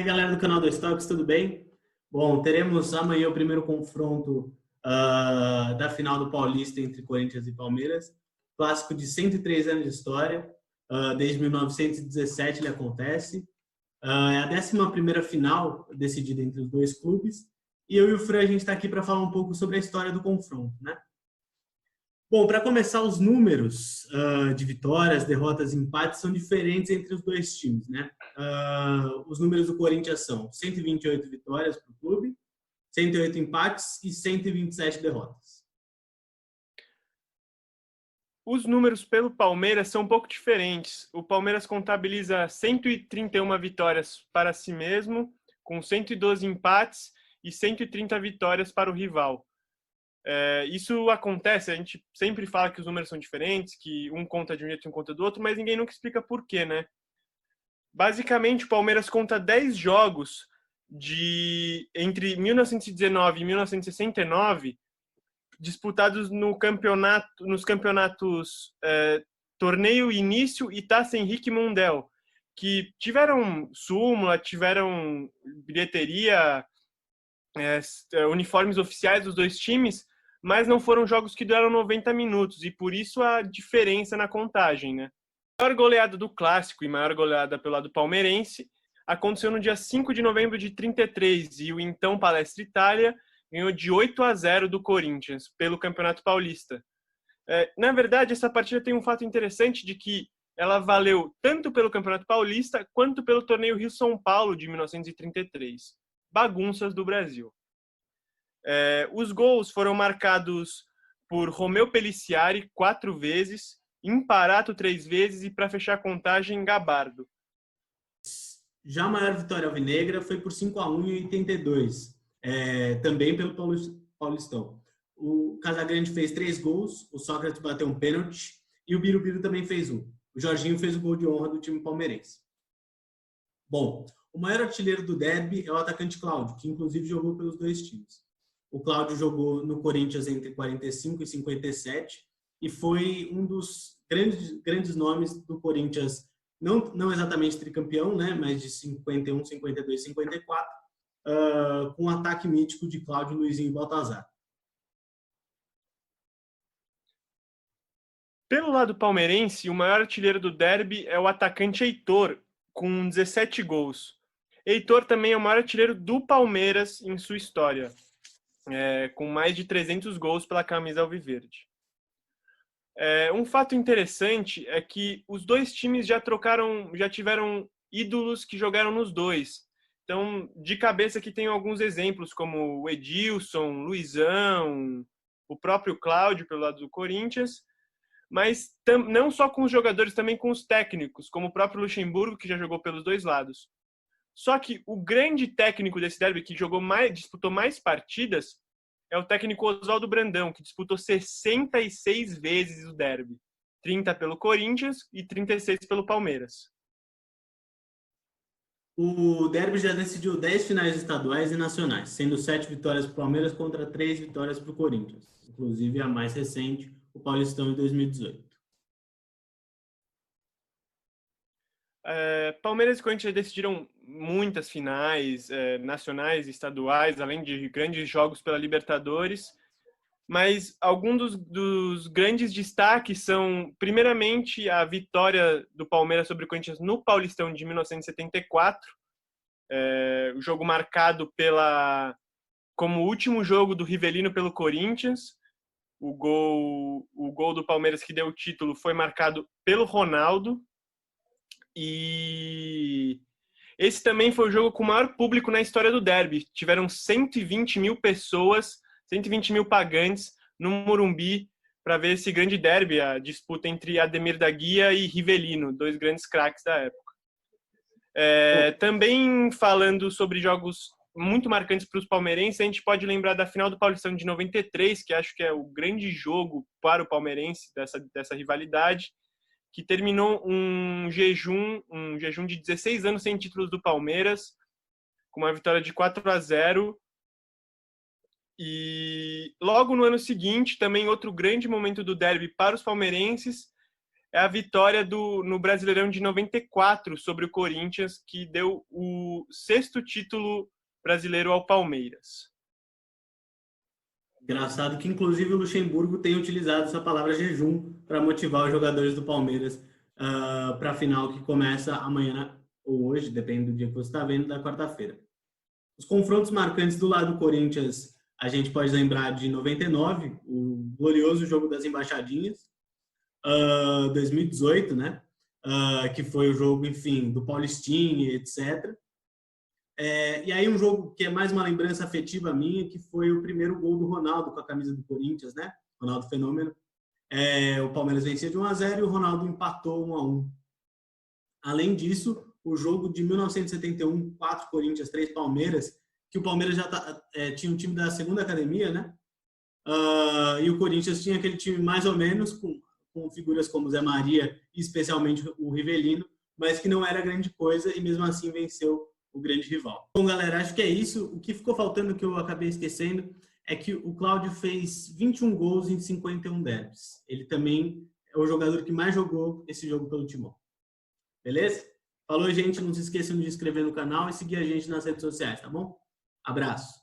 Galera do canal do Stocks, tudo bem? Bom, teremos amanhã o primeiro confronto da final do Paulista entre Corinthians e Palmeiras. Clássico de 103 anos de história, desde 1917 ele acontece. É a 11ª final decidida entre os dois clubes. E eu e o Fran, a gente está aqui para falar um pouco sobre a história do confronto, né? Bom, para começar, os números de vitórias, derrotas e empates são diferentes entre os dois times, né? Os números do Corinthians são 128 vitórias para o clube, 108 empates e 127 derrotas. Os números pelo Palmeiras são um pouco diferentes. O Palmeiras contabiliza 131 vitórias para si mesmo, com 112 empates e 130 vitórias para o rival. Isso acontece, a gente sempre fala que os números são diferentes, que um conta de um jeito e um conta do outro, mas ninguém nunca explica por quê, né? Basicamente, o Palmeiras conta 10 jogos entre 1919 e 1969 disputados nos campeonatos Torneio Início e Taça Henrique Mundel, que tiveram súmula, tiveram bilheteria, uniformes oficiais dos dois times, mas não foram jogos que duraram 90 minutos, e por isso a diferença na contagem, né? A maior goleada do Clássico e maior goleada pelo lado palmeirense aconteceu no dia 5 de novembro de 33, e o então Palestra Itália ganhou de 8-0 do Corinthians pelo Campeonato Paulista. Na verdade, essa partida tem um fato interessante de que ela valeu tanto pelo Campeonato Paulista quanto pelo Torneio Rio-São Paulo de 1933. Bagunças do Brasil. Os gols foram marcados por Romeu Peliciari 4 vezes, Imparato 3 vezes e, para fechar a contagem, Gabardo. Já a maior vitória alvinegra foi por 5-1 em 82, também pelo Paulistão. O Casagrande fez 3 gols, o Sócrates bateu um pênalti e o Birubiru também fez um. O Jorginho fez o gol de honra do time palmeirense. Bom, o maior artilheiro do derby é o atacante Cláudio, que inclusive jogou pelos dois times. O Cláudio jogou no Corinthians entre 45 e 57 e foi um dos grandes nomes do Corinthians, não exatamente tricampeão, né, mas de 51, 52, 54, com um ataque mítico de Cláudio, Luizinho e Baltazar. Pelo lado palmeirense, o maior artilheiro do derby é o atacante Heitor, com 17 gols. Heitor também é o maior artilheiro do Palmeiras em sua história, com mais de 300 gols pela camisa alviverde. Um fato interessante é que os dois times já tiveram ídolos que jogaram nos dois. Então, de cabeça aqui tem alguns exemplos, como o Edilson, Luizão, o próprio Cláudio pelo lado do Corinthians, mas não só com os jogadores, também com os técnicos, como o próprio Luxemburgo, que já jogou pelos dois lados. Só que o grande técnico desse derby, que disputou mais partidas, é o técnico Oswaldo Brandão, que disputou 66 vezes o derby. 30 pelo Corinthians e 36 pelo Palmeiras. O derby já decidiu 10 finais estaduais e nacionais, sendo 7 vitórias para o Palmeiras contra 3 vitórias para o Corinthians. Inclusive a mais recente, o Paulistão em 2018. Palmeiras e Corinthians decidiram muitas finais nacionais e estaduais, além de grandes jogos pela Libertadores, mas alguns dos grandes destaques são, primeiramente, a vitória do Palmeiras sobre o Corinthians no Paulistão de 1974, o jogo marcado como último jogo do Rivelino pelo Corinthians. O gol do Palmeiras que deu o título foi marcado pelo Ronaldo. E esse também foi o jogo com o maior público na história do derby. Tiveram 120 mil pessoas, 120 mil pagantes no Morumbi para ver esse grande derby, a disputa entre Ademir da Guia e Rivelino, 2 grandes craques da época. Também falando sobre jogos muito marcantes para os palmeirenses, a gente pode lembrar da final do Paulistão de 93, que acho que é o grande jogo para o palmeirense dessa rivalidade, que terminou um jejum de 16 anos sem títulos do Palmeiras, com uma vitória de 4-0. E logo no ano seguinte, também outro grande momento do derby para os palmeirenses, é a vitória no Brasileirão de 94 sobre o Corinthians, que deu o 6º título brasileiro ao Palmeiras. Engraçado que, inclusive, o Luxemburgo tem utilizado essa palavra jejum para motivar os jogadores do Palmeiras para a final que começa amanhã ou hoje, depende do dia que você está vendo, da quarta-feira. Os confrontos marcantes do lado do Corinthians, a gente pode lembrar de 99, o glorioso jogo das embaixadinhas, 2018, né? Que foi o jogo, enfim, do Paulistinha, etc. E aí um jogo que é mais uma lembrança afetiva minha, que foi o primeiro gol do Ronaldo com a camisa do Corinthians, né? Ronaldo Fenômeno. O Palmeiras vencia de 1-0 e o Ronaldo empatou 1-1. Além disso, o jogo de 1971, 4 Corinthians, 3 Palmeiras, que o Palmeiras já tinha um time da segunda academia, né? E o Corinthians tinha aquele time mais ou menos, com figuras como Zé Maria e especialmente o Rivelino, mas que não era grande coisa e mesmo assim venceu o grande rival. Bom, galera, acho que é isso. O que ficou faltando, que eu acabei esquecendo, é que o Cláudio fez 21 gols em 51 derbys. Ele também é o jogador que mais jogou esse jogo pelo Timão. Beleza? Falou, gente. Não se esqueçam de se inscrever no canal e seguir a gente nas redes sociais, tá bom? Abraço.